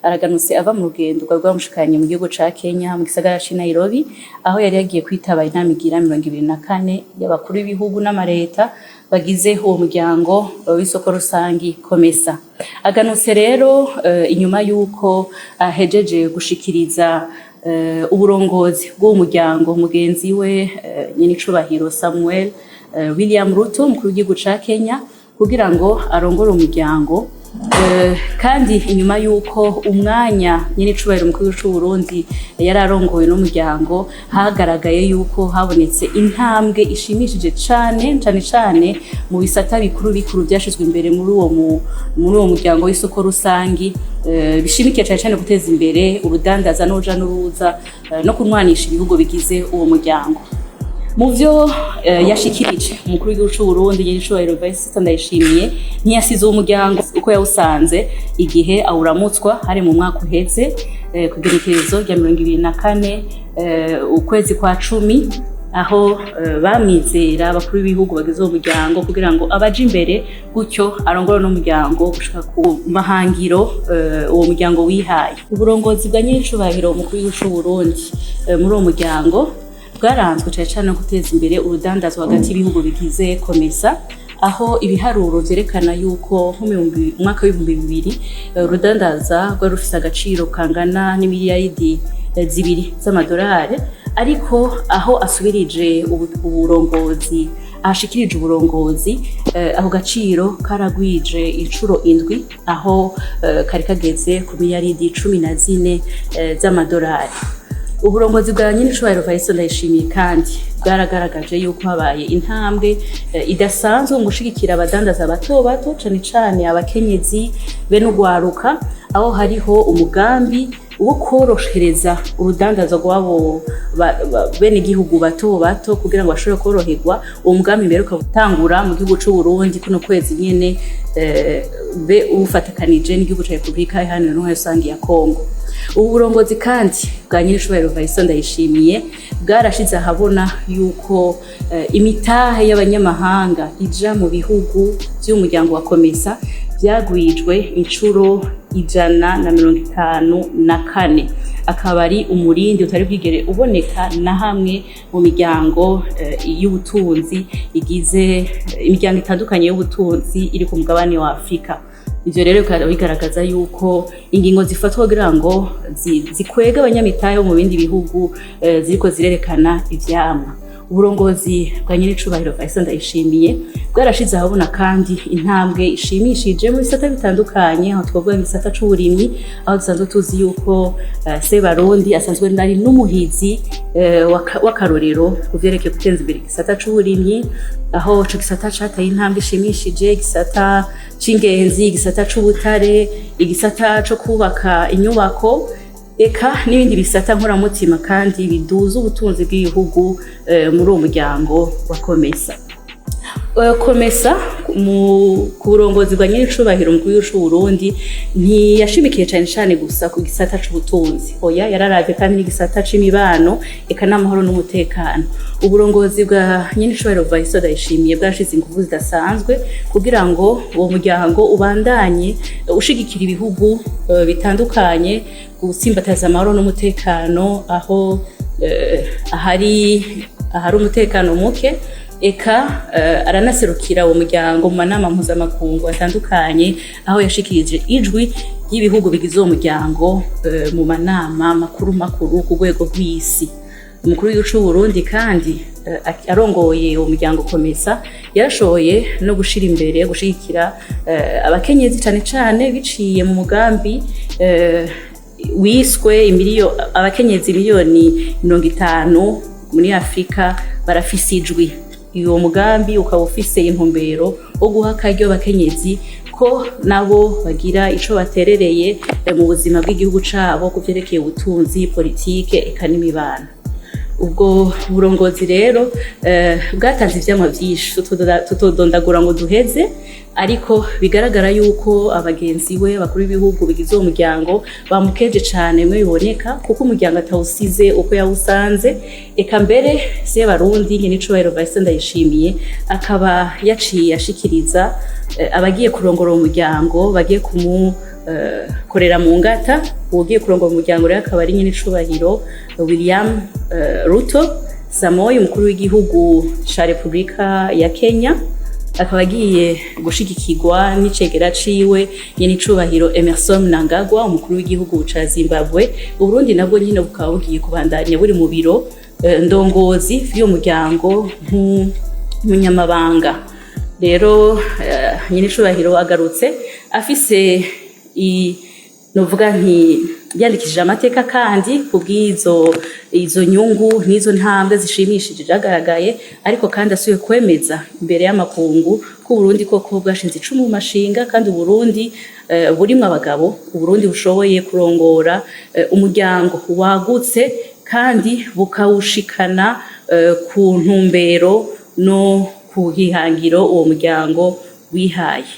araganutse ava mu rugendo rwamushikanye mu gihugu ca Kenya mu gisagara ca Nairobi aho yari yagiye kwitaba inama igira 24 y'abakuru b'ibihugu n'amareta bagize uwo muryango w'isoko rusangi COMESA. Aganutse rero inyuma yuko ahejeje gushikiriza uburongozi bw'uwo muryango mugenzi we nyenicubahiro Samuel William Ruto umukuru w'igihugu ca Kenya kugira ngo arongore umuryango kandi inyuma yuko umwanya nyenicubahiro umukuru w'u Burundi yararongoye no muryango hagaragaye yuko habonetse intambwe ishimishije cane mu bisata bikuru byashizwe imbere muri uwo muryango w'isoko rusangi bishimikiye cyane guteza imbere urudandaza n'uja n'uruza no kunwanisha ibihugu bigize uwo muryango. Mu byo yashikirije umukuru w'igihugu cy'u Burundi nyenicubahiro Vice Ndayishimiye ntiyasize uwo muryango uko yawusanze igihe awuramutswa hari mu mwaka uheze ku gerekezo rya 24 ukwezi kwa 10 aho bamwizera abakuru b'ibihugu bagize uwo muryango kugira ngo abaje imbere gutyo arongore no muryango gushika ku mahangiro uwo muryango wihaye. Uburongozi bwa nyenicubahiro umukuru w'igihugu cy'u Burundi muri uwo muryango bwaranzwe cyane no guteza imbere urudandazwa hagati y'ibihugu bigize COMESA aho ibiharuro vyerekana yuko mu mwaka w'2000 urudandaza rwari rufise agaciro kangana n'imiliyaridi 2 z'amadolari ariko aho asubirije uburongozi ashikirije uburongozi aho gaciro karagwije incuro 7 aho kari kageze ku miliyaridi 14 z'amadolari. Uburongozi bwa nyenicubahiro Vice Ndayishimiye kandi bwaragaragaje yuko habaye intambwe idasanzwe mu gushigikira abadandaza bato cane abakenyezi be n'ugwaruka aho hariho umugambi wo korohereza urudandaza rwabo bene igihugu bato kugira ngo bashobore koroherwa. Uwo mugambi mbere ukatangura mu gihugu cy'u Burundi kuno kwezi nyene be ufatakanije n'igihugu cya Republika Iharanira Rusangi ya Kongo. Ubu burongozi kandi bwa nyenicubahiro Vice Ndayishimiye bwarashize ahabona yuko imitahe y'abanyamahanga ija mu bihugu by'umuryango wa COMESA byagwijwe incuro 154 akaba ari umurindi utari bwigere uboneka na hamwe mu miryango y'ubutunzi igize imiryango itandukanye y'ubutunzi iri ku mugabane wa Afrika. Ivyo rero bigaragaza yuko ingingo zifatwa kugira ngo zikwega abanyamitahe mu bindi bihugu ziriko zirerekana ivyamwa. Uburongozi bwa nyenicubahiro Vice Ndayishimiye bwarashize ahabona kandi intambwe ishimishije mu bisata bitandukanye aho twavuga igisata c'uburimyi aho dusanzwe tuzi yuko Sebarundi asanzwe nari n'umuhizi w'akarorero kuvyerekeye guteza imbere igisata c'uburimyi aho ico gisata cataye intambwe ishimishije, igisata c'ingenzi, igisata c'ubutare, igisata co kubaka inyubako eka n'ibindi bisata nkoramutima kandi biduza ubutunzi bw'igihugu muri uwo muryango wa COMESA. COMESA mu kurongozi bwa nyenicubahiro umukuru w'igihugu cy'u Burundi ntiyashimikiye cyane gusa ku gisata c'ubutunzi oya yararavye kandi n'igisata c'imibano eka n'amahoro n'umutekano. Uburongozi bwa nyenicubahiro Vice Ndayishimiye bwashize ingufu zidasanzwe kugira ngo uwo muryango ubandanye ushigikira ibihugu bitandukanye gutsimbataza amahoro n'umutekano aho ahari umutekano muke eka aranaserukira uwo muryango mu manama mpuzamakungu atandukanye aho yashikirije ijwi y'ibihugu bigize uwo muryango mu manama makuru ku rwego rw'isi. Umukuru w'igihugu cy'u Burundi kandi arongoye uwo muryango COMESA yarashoboye no gushira imbere gushigikira abakenyezi cane biciye mu mugambi wiswe abakenyezi miliyoni 50 muri Afrika barafise ijwi. Uwo mugambi ukaba ufise intumbero wo guha akaryo abakenyezi ko nabo bagira ico baterereye mu buzima bw'igihugu cabo kuvyerekeye ubutunzi, politike eka n'imibano. Ubwo burongozi rero bwatanze ivyamwa vyinshi tutodondagura ngo duheze ariko bigaragara yuko abagenzi we bakuru b'ibihugu bigize uwo muryango bamukeje cane mwe biboneka kuko umuryango atawusize uko yawusanze eka mbere Sebarundi nyenicubahiro Vice Ndayishimiye akaba yaciye ashikiriza abagiye kurongora uwo muryango bagiye korera mu ngata ugiye kurongora umuryango rero akaba ari nyine icubahiro William Ruto Samoei umukuru w'igihugu ca Republika ya Kenya akaba agiye gushigikirwa n'icegera ciwe nyene icubahiro Emmerson Mnangagwa umukuru w'igihugu ca Zimbabwe. Uburundi nabwo nyine bukaba bugiye kubandanya buri mu biro ndongozi vy'uwo muryango nk'umunyamabanga. Rero nyine icubahiro agarutse afise novuga nti yandikishije amateka kandi kubwizo izo nyungu nizo ntambwe zishimishije zagaragaye, ariko kandi asuye kwemeza imbere y'amakungu ko Burundi koko bwashinze icumu mu mashinga kandi Burundi burimwe abagabo, Burundi bushoboye kurongora umuryango wagutse kandi bukawushikana ku ntumbero no ku gihangiro uwo muryango wihaye.